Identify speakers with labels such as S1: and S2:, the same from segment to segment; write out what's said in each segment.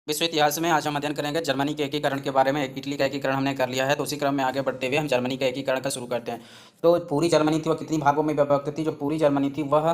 S1: विश्व इतिहास में आज हम अध्ययन करेंगे जर्मनी के एकीकरण के बारे में। इटली का एकीकरण हमने कर लिया है, तो उसी क्रम में आगे बढ़ते हुए हम जर्मनी के एकीकरण का शुरू करते हैं। तो पूरी जर्मनी थी वह कितनी भागों में विभक्त थी? जो पूरी जर्मनी थी वह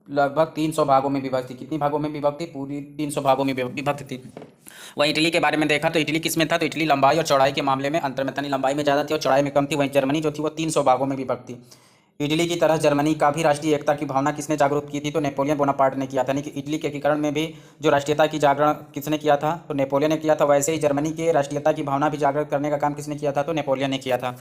S1: लगभग 300 भागों में विभक्त थी। कितनी भागों में विभक्त थी? पूरी 300 भागों में विभक्त थी। वहीं इटली के बारे में देखा तो इटली किस में था? तो इटली लंबाई और चौड़ाई के मामले में अंतर में था, लंबाई में ज़्यादा थी और चौड़ाई में कम थी। वहीं जर्मनी जो थी वो 300 भागों में विभक्त थी। इटली की तरह जर्मनी का भी राष्ट्रीय एकता की भावना किसने जागरूक की थी? तो नेपोलियन बोनापार्ट ने किया था। यानी कि इटली के एकीकरण में भी जो राष्ट्रीयता की जागरण किसने किया था? तो नेपोलियन ने किया था। वैसे ही जर्मनी के राष्ट्रीयता की भावना भी जागृत करने का काम किसने किया था? तो नेपोलियन ने किया था।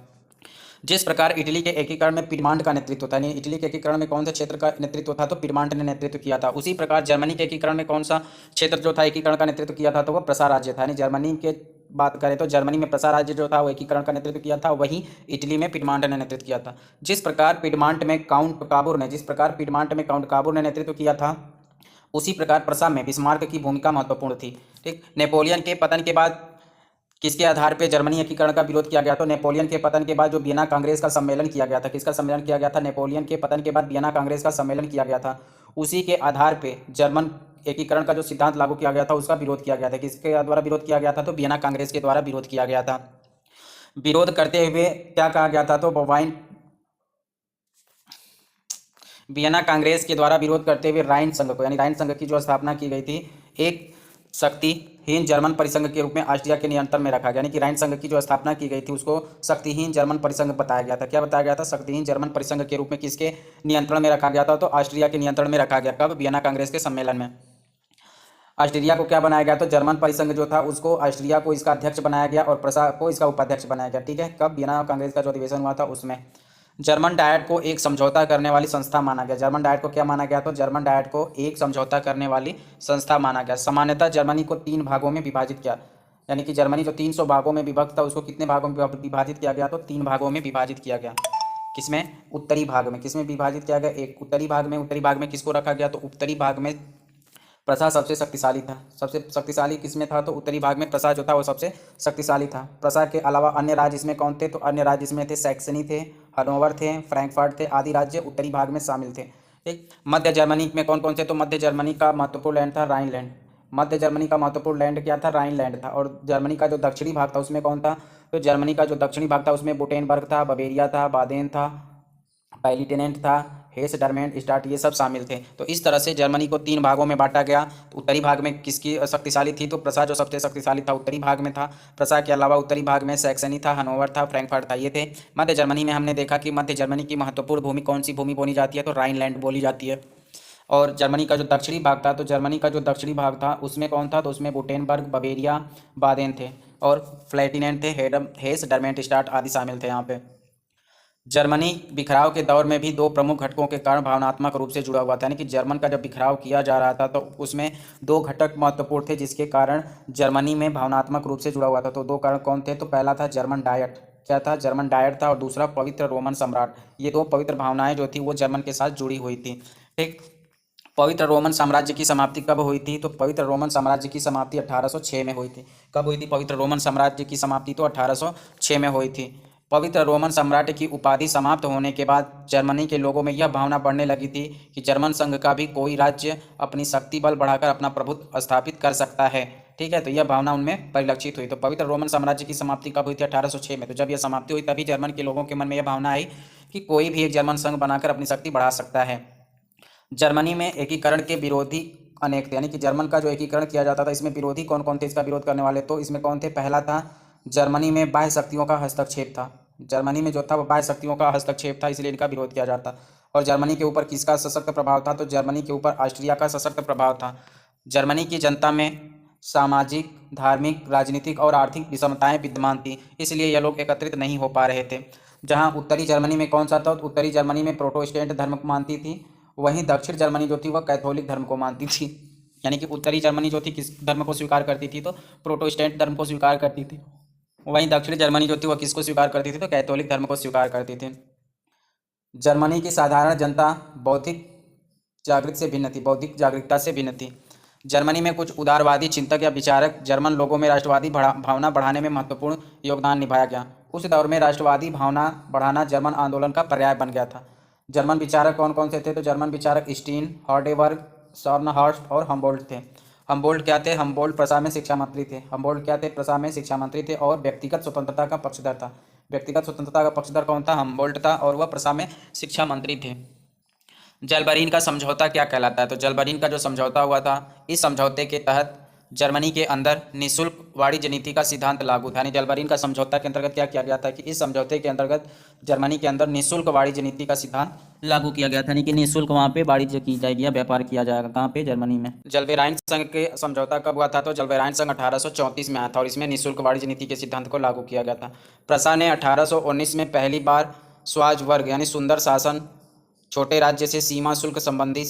S1: जिस प्रकार इटली के एकीकरण में पिडमांट का नेतृत्व था, यानी इटली के एकीकरण में कौन से क्षेत्र का नेतृत्व था? तो पिडमांट ने नेतृत्व किया था। उसी प्रकार जर्मनी के एकीकरण में कौन सा क्षेत्र जो था एकीकरण का नेतृत्व किया था? तो वह प्रसा राज्य था। यानी जर्मनी के बात करें तो जर्मनी में प्रसा राज्य जो था वो एकीकरण का नेतृत्व किया था, वहीं इटली में पिडमांट ने नेतृत्व किया था। जिस प्रकार पिडमांट में काउंट काबूर ने नेतृत्व किया था, उसी प्रकार प्रसा में बिस्मार्क की भूमिका महत्वपूर्ण थी। ठीक, नेपोलियन के पतन के बाद किसके आधार पे जर्मनी एकीकरण का विरोध किया गया? तो नेपोलियन के पतन के बाद जो वियना कांग्रेस का सम्मेलन किया गया था, किसका सम्मेलन किया गया था? नेपोलियन के पतन के बाद वियना कांग्रेस का सम्मेलन किया गया था। उसी के आधार पे जर्मन एकीकरण का जो सिद्धांत लागू किया गया था उसका विरोध किया गया था। किसके द्वारा विरोध किया गया था? तो वियना कांग्रेस के द्वारा विरोध किया गया था। विरोध करते हुए क्या कहा गया था? तो वियना कांग्रेस के द्वारा विरोध करते हुए राइन संघ को, यानी राइन संघ की जो स्थापना की गई थी, एक शक्तिहीन जर्मन परिसंघ के रूप में ऑस्ट्रिया के नियंत्रण में रखा गया। यानी कि राइन संघ की जो स्थापना की गई थी उसको शक्तिहीन जर्मन परिसंघ बताया गया था। क्या बताया गया था? शक्तिहीन जर्मन परिसंघ के रूप में किसके नियंत्रण में रखा गया था? तो ऑस्ट्रिया के नियंत्रण में रखा गया। कब? वियना कांग्रेस के सम्मेलन में। ऑस्ट्रिया को क्या बनाया गया? तो जर्मन परिसंघ जो था उसको ऑस्ट्रिया को इसका अध्यक्ष बनाया गया और प्रसा को इसका उपाध्यक्ष बनाया गया। ठीक है, कब? वियना कांग्रेस का जो अधिवेशन हुआ था उसमें। जर्मन डायट को एक समझौता करने वाली संस्था माना गया। जर्मन डायट को क्या माना गया? तो जर्मन डायट को एक समझौता करने वाली संस्था माना गया। सामान्यतः जर्मनी को 3 भागों में विभाजित किया, यानी कि जर्मनी जो 300 भागों में विभक्त था उसको कितने भागों में विभाजित किया गया? तो 3 भागों में विभाजित किया गया। किसमें? उत्तरी भाग में। किसमें विभाजित किया गया? एक उत्तरी भाग में। उत्तरी भाग में किसको रखा गया? तो उत्तरी भाग में प्रसा सबसे शक्तिशाली था। सबसे शक्तिशाली किसमें था? तो उत्तरी भाग में प्रसा जो था वो सबसे शक्तिशाली था। प्रसा के अलावा अन्य राज्य इसमें कौन थे? तो अन्य राज्य इसमें थे सैक्सनी थे, हनोवर थे, फ्रैंकफर्ट थे, आदि राज्य उत्तरी भाग में शामिल थे। ठीक, मध्य जर्मनी में कौन कौन से? तो मध्य जर्मनी का महत्वपूर्ण लैंड था राइनलैंड। मध्य जर्मनी का महत्वपूर्ण लैंड क्या था? राइनलैंड था। और जर्मनी का जो दक्षिणी भाग था उसमें कौन था? तो जर्मनी का जो दक्षिणी भाग था उसमें बुटेनबर्ग था, बवेरिया था, बादेन था, पैलिटेनेंट था, हेस डरमेंट स्टार्ट, ये सब शामिल थे। तो इस तरह से जर्मनी को 3 भागों में बांटा गया। तो उत्तरी भाग में किसकी शक्तिशाली थी? तो प्रसा जो सबसे शक्तिशाली था उत्तरी भाग में था। प्रसा के अलावा उत्तरी भाग में सैक्सनी था, हनोवर था, फ्रैंकफर्ट था, ये थे। मध्य जर्मनी में हमने देखा कि मध्य जर्मनी की महत्वपूर्ण भूमि कौन सी भूमि बोली जाती है? तो राइनलैंड बोली जाती है। और जर्मनी का जो दक्षिणी भाग था, तो जर्मनी का जो दक्षिणी भाग था उसमें कौन था? तो उसमें बुटेनबर्ग, बवेरिया, बादेन थे और फ्लैटिनेंट थे, हेस डरमेंट स्टार्ट आदि शामिल थे यहाँ पे। जर्मनी बिखराव के दौर में भी 2 प्रमुख घटकों के कारण भावनात्मक रूप से जुड़ा हुआ था। यानी कि जर्मन का जब बिखराव किया जा रहा था तो उसमें 2 घटक महत्वपूर्ण थे जिसके कारण जर्मनी में भावनात्मक रूप से जुड़ा हुआ था। तो 2 कारण कौन थे? तो पहला था जर्मन डायट। क्या था? जर्मन डायट था। और दूसरा पवित्र रोमन सम्राट। ये 2 पवित्र भावनाएं जो थी वो जर्मन के साथ जुड़ी हुई थी। ठीक, पवित्र रोमन साम्राज्य की समाप्ति कब हुई थी? तो पवित्र रोमन साम्राज्य की समाप्ति 1806 में हुई थी। कब हुई थी पवित्र रोमन साम्राज्य की समाप्ति? तो 1806 में हुई थी। पवित्र रोमन सम्राट की उपाधि समाप्त होने के बाद जर्मनी के लोगों में यह भावना बढ़ने लगी थी कि जर्मन संघ का भी कोई राज्य अपनी शक्ति बल बढ़ाकर अपना प्रभुत्व स्थापित कर सकता है। ठीक है, तो यह भावना उनमें परिलक्षित हुई। तो पवित्र रोमन साम्राज्य की समाप्ति कब हुई थी? 1806 में। तो जब यह समाप्ति हुई तभी जर्मन के लोगों के मन में यह भावना आई कि कोई भी एक जर्मन संघ बनाकर अपनी शक्ति बढ़ा सकता है। जर्मनी में एकीकरण के विरोधी अनेक थे। यानी कि जर्मन का जो एकीकरण किया जाता था इसमें विरोधी कौन कौन थे? इसका विरोध करने वाले तो इसमें कौन थे? पहला था जर्मनी में बाह्य शक्तियों का हस्तक्षेप था। जर्मनी में जो था वो बाह्य शक्तियों का हस्तक्षेप था, इसलिए इनका विरोध किया जाता। और जर्मनी के ऊपर किसका सशक्त प्रभाव था? तो जर्मनी के ऊपर ऑस्ट्रिया का सशक्त प्रभाव था। जर्मनी की जनता में सामाजिक, धार्मिक, राजनीतिक और आर्थिक विषमताएं विद्यमान थी, इसलिए यह लोग एकत्रित नहीं हो पा रहे थे। जहां उत्तरी जर्मनी में कौन सा था? तो उत्तरी जर्मनी में प्रोटेस्टेंट धर्म को मानती थी, वहीं दक्षिण जर्मनी जो थी वह कैथोलिक धर्म को मानती थी। यानी कि उत्तरी जर्मनी जो थी किस धर्म को स्वीकार करती थी? तो प्रोटेस्टेंट धर्म को स्वीकार करती थी। वहीं दक्षिण जर्मनी जो थी वह किसको स्वीकार करती थी? तो कैथोलिक धर्म को स्वीकार करती थी। जर्मनी की साधारण जनता बौद्धिक जागृत से भिन्न थी, बौद्धिक जागरूकता से भिन्न थी। जर्मनी में कुछ उदारवादी चिंतक या विचारक जर्मन लोगों में राष्ट्रवादी भावना बढ़ाने में महत्वपूर्ण योगदान निभाया गया। उस दौर में राष्ट्रवादी भावना बढ़ाना जर्मन आंदोलन का पर्याय बन गया था। जर्मन विचारक कौन कौन से थे? तो जर्मन विचारक स्टीन, हॉर्डेबर्ग, शॉर्नहॉर्स्ट और हम्बोल्ट थे। हमबोल्ट क्या थे? हमबोल्ट प्रसा में शिक्षा मंत्री थे। हमबोल्ट क्या थे? प्रसा में शिक्षा मंत्री थे और व्यक्तिगत स्वतंत्रता का पक्षधर था। व्यक्तिगत स्वतंत्रता का पक्षधर कौन था? हमबोल्ट था और वह प्रसा में शिक्षा मंत्री थे। जलबरीन का समझौता क्या कहलाता है? तो जलबरीन का जो समझौता हुआ था, इस समझौते के तहत जर्मनी के अंदर निःशुल्क वाणिज्य नीति का सिद्धांत लागू था। यानी जलबरीन का समझौता के अंतर्गत क्या किया गया था कि इस समझौते के अंतर्गत जर्मनी के अंदर निःशुल्क वाणिज्य नीति का सिद्धांत लागू किया गया था। यानी कि निःशुल्क वहाँ पे वाणिज्य की जाएगी या व्यापार किया जाएगा। कहाँ पे? जर्मनी में। जलवेराइन संघ के समझौता कब हुआ था? तो जलवेराइन संघ 1834 में आया था और इसमें निःशुल्क वाणिज्य नीति के सिद्धांत को लागू किया गया था। प्रसा ने 1819 में पहली बार स्वाजवर्ग यानी सुंदर शासन छोटे राज्य से सीमा शुल्क संबंधी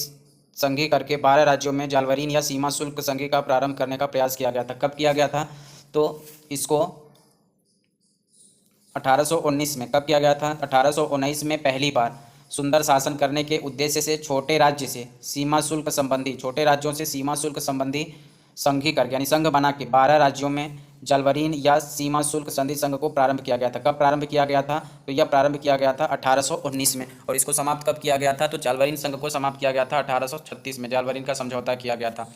S1: संघी करके 12 राज्यों में जालवरीन या सीमा शुल्क संघी का प्रारंभ करने का प्रयास किया गया था। कब किया गया था? तो इसको 1819 में। कब किया गया था? 1819 में पहली बार सुंदर शासन करने के उद्देश्य से छोटे राज्य से सीमा शुल्क संबंधी छोटे राज्यों से सीमा शुल्क संबंधी संघी करके यानी संघ बना के 12 राज्यों में जलवरीन या सीमा शुल्क संधि संघ को प्रारंभ किया गया था। कब प्रारंभ किया गया था? तो यह प्रारंभ किया गया था 1819 में। और इसको समाप्त कब किया गया था? तो जलवरीन संघ को समाप्त किया गया था 1836 में। जलवरीन का समझौता किया गया था।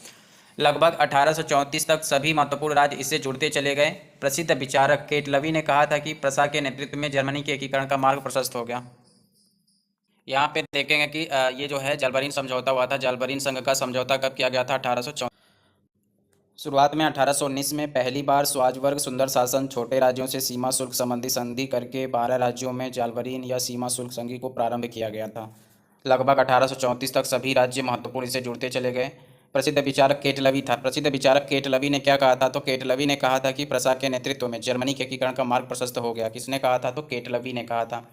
S1: लगभग 1834 तक सभी महत्वपूर्ण राज्य इससे जुड़ते चले गए। प्रसिद्ध विचारक केटलवी ने कहा था कि प्रसा के नेतृत्व में जर्मनी के एकीकरण का मार्ग प्रशस्त हो गया। यहाँ पे देखेंगे कि ये जो है जलबरीन समझौता हुआ था। जलबरीन संघ का समझौता कब किया गया था? 1834। शुरुआत में 1819 में पहली बार स्वाजवर्ग सुंदर शासन छोटे राज्यों से सीमा शुल्क संबंधी संधि करके 12 राज्यों में जालवरीन या सीमा शुल्क संधि को प्रारंभ किया गया था। लगभग 1834 तक सभी राज्य महत्वपूर्ण से जुड़ते चले गए। प्रसिद्ध विचारक केटलवी था। प्रसिद्ध विचारक केटलवी ने क्या कहा था? तो केटलवी ने कहा था कि प्रसा के नेतृत्व में जर्मनी के एकीकरण का मार्ग प्रशस्त हो गया। किसने कहा था? तो केटलवी ने कहा था।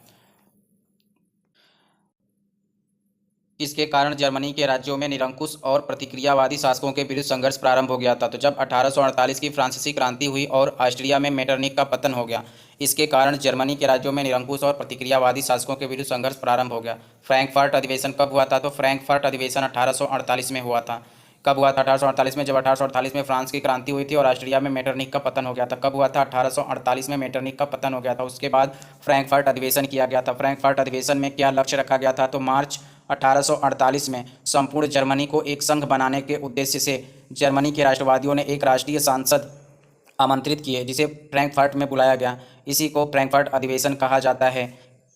S1: इसके कारण जर्मनी के राज्यों में निरंकुश और प्रतिक्रियावादी शासकों के विरुद्ध संघर्ष प्रारंभ हो गया था। तो जब 1848 की फ्रांसीसी क्रांति हुई और ऑस्ट्रिया में मेटरनिख का पतन हो गया, इसके कारण जर्मनी के राज्यों में निरंकुश और प्रतिक्रियावादी शासकों के विरुद्ध संघर्ष प्रारंभ हो गया। फ्रैंकफर्ट अधिवेशन कब हुआ था? तो फ्रैंकफर्ट अधिवेशन 1848 में हुआ था। कब हुआ था? 1848 में। जब 1848 में फ्रांस की क्रांति हुई थी और ऑस्ट्रिया में मेटरनिख का पतन हो गया था। कब हुआ था? 1848 में मेटरनिख का पतन हो गया था। उसके बाद फ्रैंकफर्ट अधिवेशन किया गया था। फ्रैंकफर्ट अधिवेशन में क्या लक्ष्य रखा गया था? तो मार्च 1848 में संपूर्ण जर्मनी को एक संघ बनाने के उद्देश्य से जर्मनी के राष्ट्रवादियों ने एक राष्ट्रीय सांसद आमंत्रित किए, जिसे फ्रैंकफर्ट में बुलाया गया। इसी को फ्रैंकफर्ट अधिवेशन कहा जाता है।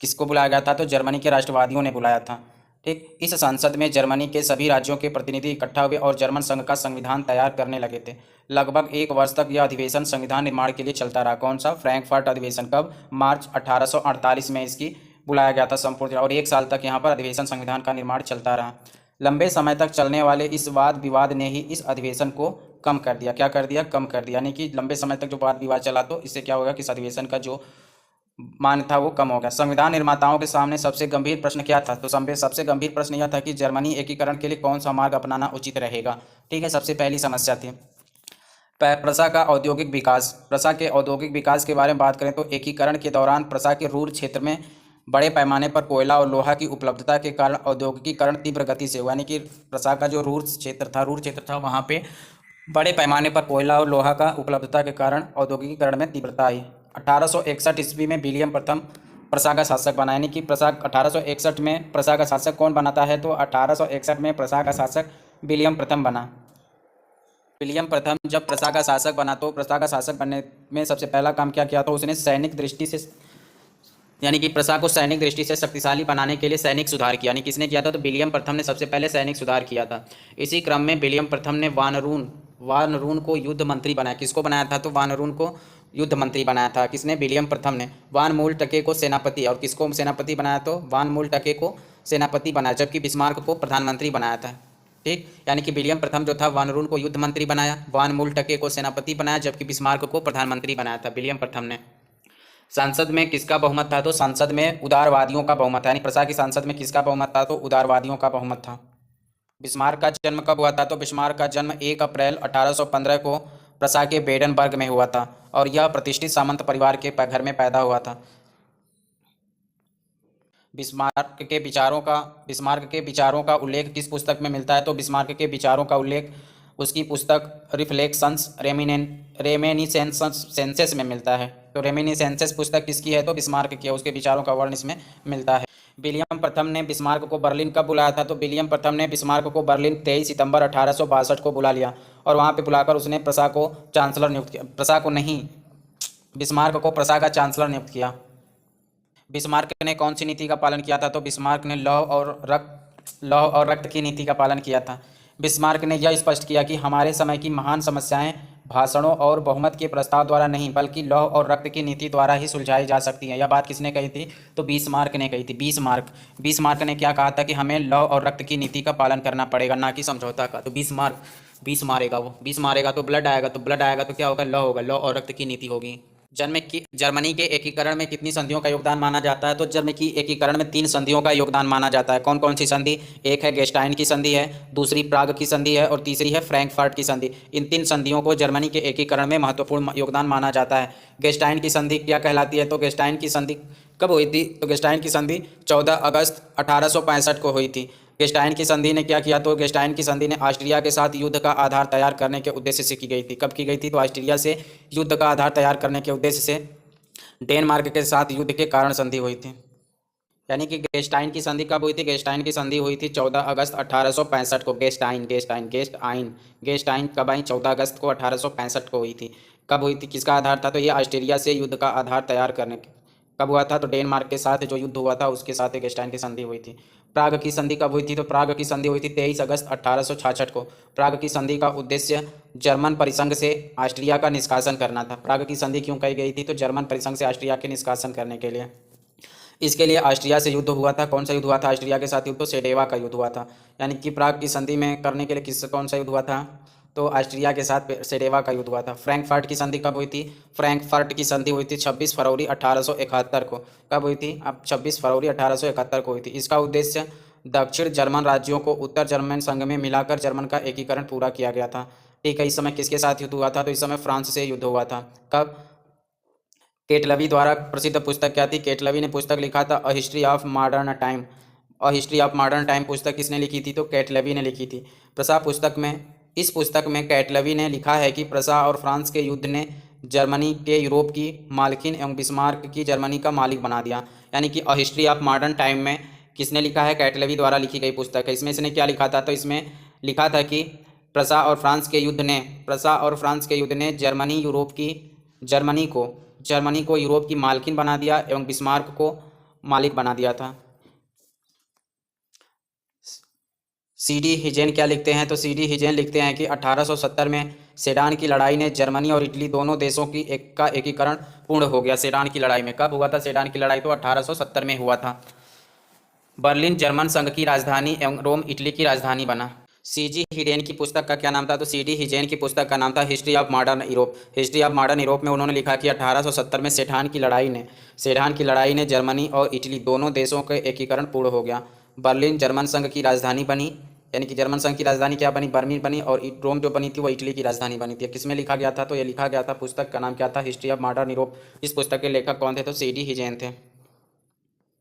S1: किसको बुलाया गया था? तो जर्मनी के राष्ट्रवादियों ने बुलाया था। ठीक, इस संसद में जर्मनी के सभी राज्यों के प्रतिनिधि इकट्ठा हुए और जर्मन संघ का संविधान तैयार करने लगे थे। लगभग 1 वर्ष तक यह अधिवेशन संविधान निर्माण के लिए चलता रहा। कौन सा? फ्रैंकफर्ट अधिवेशन। कब? मार्च 1848 में इसकी बुलाया गया था संपूर्ण, और 1 साल तक यहाँ पर अधिवेशन संविधान का निर्माण चलता रहा। लंबे समय तक चलने वाले इस वाद विवाद ने ही इस अधिवेशन को कम कर दिया। क्या कर दिया? कम कर दिया। यानी कि लंबे समय तक जो वाद विवाद चला तो इससे क्या होगा कि इस अधिवेशन का जो मान था वो कम हो गया। संविधान निर्माताओं के सामने सबसे गंभीर प्रश्न क्या था? तो सबसे गंभीर प्रश्न यह था कि जर्मनी एकीकरण के लिए कौन सा मार्ग अपनाना उचित रहेगा। ठीक है, सबसे पहली समस्या थी प्रसा का औद्योगिक विकास। प्रसा के औद्योगिक विकास के बारे में बात करें तो एकीकरण के दौरान प्रसा के रूर क्षेत्र में बड़े पैमाने पर कोयला और लोहा की उपलब्धता के कारण औद्योगिकीकरण तीव्र गति से हुआ। यानी कि प्रसा का जो रूर क्षेत्र था वहाँ पे बड़े पैमाने पर कोयला और लोहा का उपलब्धता के कारण औद्योगिकीकरण में तीव्रता आई। 1861 ईस्वी में विलियम प्रथम प्रसा का शासक बना। यानी कि प्रसा 1861 में प्रसा का शासक कौन बनाता है? तो 1861 में प्रसा का शासक विलियम प्रथम बना। विलियम प्रथम जब प्रसा का शासक बना तो प्रसा का शासक बनने में सबसे पहला काम क्या किया? तो उसने सैनिक दृष्टि से, यानी कि प्रसा को सैनिक दृष्टि से शक्तिशाली बनाने के लिए सैनिक सुधार किया। यानी किसने किया था? तो विलियम प्रथम ने सबसे पहले सैनिक सुधार किया था। इसी क्रम में विलियम प्रथम ने वानरून को युद्ध मंत्री बनाया। किसको बनाया था? तो वानरून को युद्ध मंत्री बनाया था। किसने? विलियम प्रथम ने। वान मूल टके को सेनापति, और किसको सेनापति बनाया? तो वान मूल टके को सेनापति बनाया, जबकि बिस्मार्क को प्रधानमंत्री बनाया था। ठीक, यानी कि विलियम प्रथम जो था वानरून को युद्ध मंत्री बनाया, वान मूल टके को सेनापति बनाया, जबकि बिस्मार्क को प्रधानमंत्री बनाया था विलियम प्रथम ने। संसद में किसका बहुमत था? तो संसद में उदारवादियों का बहुमत था। यानी प्रसा की संसद में किसका बहुमत था? तो उदारवादियों का बहुमत था। बिस्मार्क का जन्म कब हुआ था? तो बिस्मार्क का जन्म 1 अप्रैल 1815 को प्रसा के बेडनबर्ग में हुआ था और यह प्रतिष्ठित सामंत परिवार के घर में पैदा हुआ था। बिस्मार्क के विचारों का उल्लेख किस पुस्तक में मिलता है? तो बिस्मार्क के विचारों का उल्लेख उसकी पुस्तक रिफ्लेक्शंस रेमिनिसेंसेस में मिलता है। तो रेमिनिसेंसेस पुस्तक किसकी है? तो बिस्मार्क की है। उसके विचारों का वर्णन इसमें मिलता है। विलियम प्रथम ने बिस्मार्क को बर्लिन कब बुलाया था? तो विलियम प्रथम ने बिस्मार्क को बर्लिन 23 सितंबर 1862 को बुला लिया और वहाँ पे बुलाकर उसने प्रसा को चांसलर नियुक्त किया, प्रसा को नहीं, बिस्मार्क को प्रसा का चांसलर नियुक्त किया। बिस्मार्क ने कौन सी नीति का पालन किया था? तो बिस्मार्क ने लौह और रक्त की नीति का पालन किया था। बिस्मार्क ने यह स्पष्ट किया कि हमारे समय की महान समस्याएं भाषणों और बहुमत के प्रस्ताव द्वारा नहीं बल्कि लौह और रक्त की नीति द्वारा ही सुलझाई जा सकती हैं। यह बात किसने कही थी? तो बिस्मार्क ने कही थी। बिस्मार्क ने क्या कहा था कि हमें लौह और रक्त की नीति का पालन करना पड़ेगा, ना कि समझौता का। तो बीस मारेगा तो ब्लड आएगा, तो क्या होगा? लौ होगा, लौ और रक्त की नीति होगी। जर्मनी के एकीकरण में कितनी संधियों का योगदान माना जाता है? तो जर्मनी की एकीकरण में 3 संधियों का योगदान माना जाता है। कौन कौन सी संधि? एक है गेस्टाइन की संधि है, दूसरी प्राग की संधि है और तीसरी है फ्रैंकफर्ट की संधि। इन 3 संधियों को जर्मनी के एकीकरण में महत्वपूर्ण योगदान माना जाता है। गेस्टाइन की संधि क्या कहलाती है? तो गेस्टाइन की संधि कब हुई थी? तो गेस्टाइन की संधि 14 अगस्त 1865 को हुई थी। गेस्टाइन की संधि ने क्या किया? तो गेस्टाइन की संधि ने ऑस्ट्रिया के साथ युद्ध का आधार तैयार करने के उद्देश्य से की गई थी। कब की गई थी? तो ऑस्ट्रिया से युद्ध का आधार तैयार करने के उद्देश्य से डेनमार्क के साथ युद्ध के कारण संधि हुई थी। यानी कि गेस्टाइन की संधि कब हुई थी? गेस्टाइन की संधि हुई थी 14 अगस्त 1865 को। गेस्टाइन कब आई? 14 अगस्त को 1865 को हुई थी। कब हुई थी? किसका आधार था? तो ये ऑस्ट्रेलिया से युद्ध का आधार तैयार करने के कब हुआ था? तो डेनमार्क के साथ जो युद्ध हुआ था उसके साथ गेस्टाइन की संधि हुई थी। प्राग की संधि कब हुई थी? तो प्राग की संधि हुई थी 23 अगस्त 1866 को। प्राग की संधि का उद्देश्य जर्मन परिसंघ से ऑस्ट्रिया का निष्कासन करना था। प्राग की संधि क्यों कही गई थी? तो जर्मन परिसंघ से ऑस्ट्रिया के निष्कासन करने के लिए। इसके लिए ऑस्ट्रिया से युद्ध हुआ था। कौन सा युद्ध हुआ था ऑस्ट्रिया के साथ? युद्ध तो सेडेवा का युद्ध हुआ था। यानी कि प्राग की संधि में करने के लिए कौन सा युद्ध हुआ था? तो ऑस्ट्रिया के साथ सेडेवा का युद्ध हुआ था। फ्रैंकफर्ट की संधि कब हुई थी? फ्रैंकफर्ट की संधि हुई थी 26 फरवरी 1871 को। कब हुई थी? अब 26 फरवरी 1871 को हुई थी। इसका उद्देश्य दक्षिण जर्मन राज्यों को उत्तर जर्मन संघ में मिलाकर जर्मन का एकीकरण पूरा किया गया था। ठीक है, इस समय किसके साथ युद्ध हुआ था? तो इस समय फ्रांस से युद्ध हुआ था। कब? केटलवी द्वारा प्रसिद्ध पुस्तक क्या थी? केटलवी ने पुस्तक लिखा था a history of modern time. A history of modern time पुस्तक किसने लिखी थी? तो केटलवी ने लिखी थी। इस पुस्तक में केटलवी ने लिखा है कि प्रसा और फ्रांस के युद्ध ने जर्मनी के यूरोप की मालकिन एवं बिस्मार्क की जर्मनी का मालिक बना दिया। यानी कि a history of modern time में किसने लिखा है? केटलवी द्वारा लिखी गई पुस्तक है। इसमें इसने क्या लिखा था? तो इसमें लिखा था कि प्रसा और फ्रांस के युद्ध ने जर्मनी को यूरोप की मालकिन बना दिया एवं बिस्मार्क को मालिक बना दिया था। सीडी हिजेन क्या लिखते हैं? तो सीडी हिजेन लिखते हैं कि 1870 में सेडान की लड़ाई ने जर्मनी और इटली दोनों देशों की एकीकरण पूर्ण हो गया। सेडान की लड़ाई में कब हुआ था? सेडान की लड़ाई तो 1870 में हुआ था। बर्लिन जर्मन संघ की राजधानी एवं रोम इटली की राजधानी बना। सीजी हिडेन की पुस्तक का क्या नाम था? तो सीडी हिजेन की पुस्तक का नाम था history of modern Europe. History of modern Europe में उन्होंने लिखा कि 1870 में सेडान की लड़ाई ने जर्मनी और इटली दोनों देशों के एकीकरण पूर्ण हो गया। बर्लिन जर्मन संघ की राजधानी बनी, यानी कि जर्मन संघ की राजधानी क्या बनी? बर्लिन बनी। और रोम जो बनी थी वो इटली की राजधानी बनी थी। किसमें लिखा गया था? तो ये लिखा गया था, पुस्तक का नाम क्या था? History of modern Europe. इस पुस्तक के लेखक कौन थे? तो सीडी हिजेन थे।